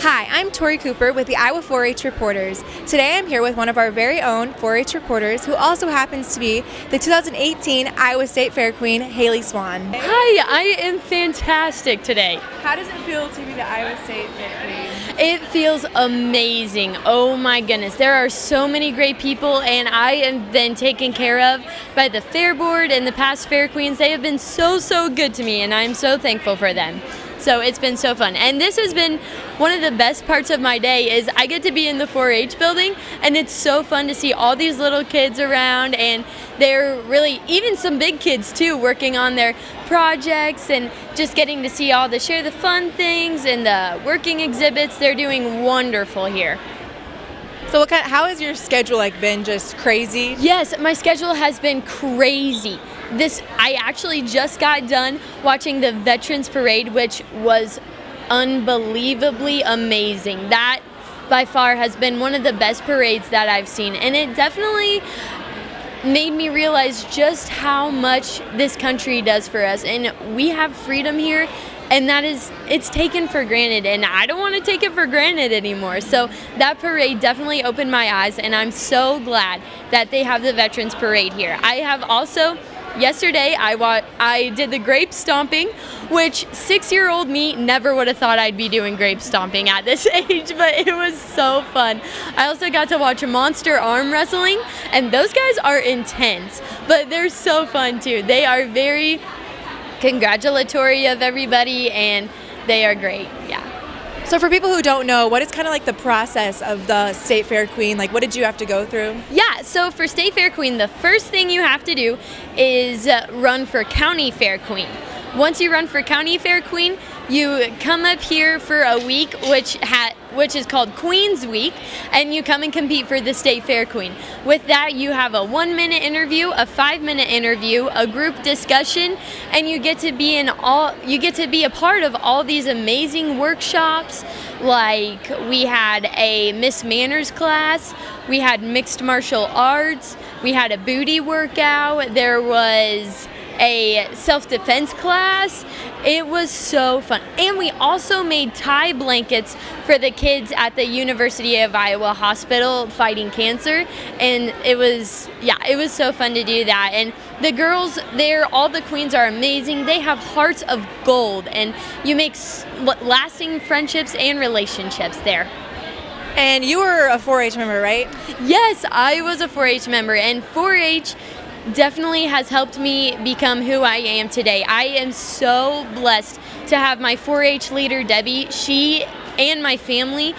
Hi, I'm Tori Cooper with the Iowa 4-H Reporters. Today I'm here with one of our very own 4-H reporters who also happens to be the 2018 Iowa State Fair Queen, Hailey Swan. Hi, I am fantastic today. How does it feel to be the Iowa State Fair Queen? It feels amazing. Oh my goodness. There are so many great people, and I have been taken care of by the Fair Board and the past Fair Queens. They have been so good to me, and I'm so thankful for them. So it's been so fun. And this has been one of the best parts of my day is I get to be in the 4-H building, and it's so fun to see all these little kids around, and they're really, even some big kids too, working on their projects and just getting to see all the share the fun things and the working exhibits. They're doing wonderful here. So how has your schedule been? Just crazy? Yes, my schedule has been crazy. I actually just got done watching the Veterans Parade, which was unbelievably amazing. That by far has been one of the best parades that I've seen, and it definitely made me realize just how much this country does for us, and we have freedom here, and it's taken for granted, and I don't want to take it for granted anymore. So that parade definitely opened my eyes, and I'm so glad that they have the Veterans Parade here. I have also, yesterday I did the grape stomping, which 6-year-old me never would have thought I'd be doing grape stomping at this age, but it was so fun. I also got to watch monster arm wrestling, and those guys are intense, but they're so fun too. They are very congratulatory of everybody, and they are great. Yeah. So for people who don't know, what is kind of the process of the State Fair Queen? What did you have to go through? Yeah, so for State Fair Queen, the first thing you have to do is run for County Fair Queen. Once you run for County Fair Queen, you come up here for a week, which is called Queen's Week, and you come and compete for the State Fair Queen. With that, you have a 1-minute interview, a 5-minute interview, a group discussion, and you get to be a part of all these amazing workshops. Like we had a Miss Manners class, we had mixed martial arts, we had a booty workout, there was a self-defense class. It was so fun. And we also made tie blankets for the kids at the University of Iowa Hospital fighting cancer, and it was so fun to do that. And the girls there, all the queens are amazing. They have hearts of gold, and you make lasting friendships and relationships there. And you were a 4-H member, right? Yes, I was a 4-H member, and 4-H definitely has helped me become who I am today. I am so blessed to have my 4-H leader, Debbie. She and my family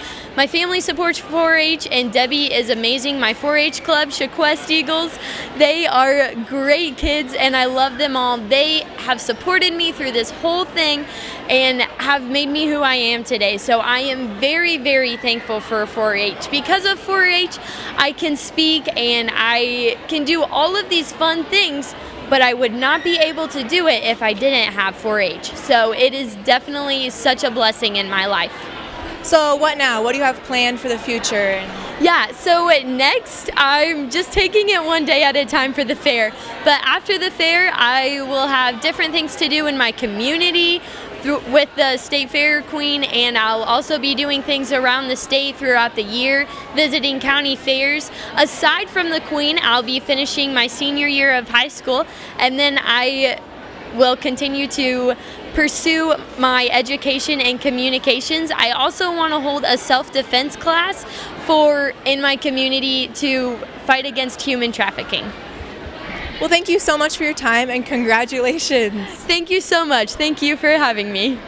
supports 4-H, and Debbie is amazing. My 4-H club, Shaquest Eagles, they are great kids, and I love them all. They have supported me through this whole thing and have made me who I am today. So I am very thankful for 4-H. Because of 4-H, I can speak and I can do all of these fun things, but I would not be able to do it if I didn't have 4-H. So it is definitely such a blessing in my life. So what now? What do you have planned for the future? Yeah, so next, I'm just taking it one day at a time for the fair. But after the fair, I will have different things to do in my community with the State Fair Queen, and I'll also be doing things around the state throughout the year, visiting county fairs. Aside from the Queen, I'll be finishing my senior year of high school, and then I will continue to pursue my education and communications. I also want to hold a self-defense class in my community to fight against human trafficking. Well, thank you so much for your time, and congratulations. Thank you so much. Thank you for having me.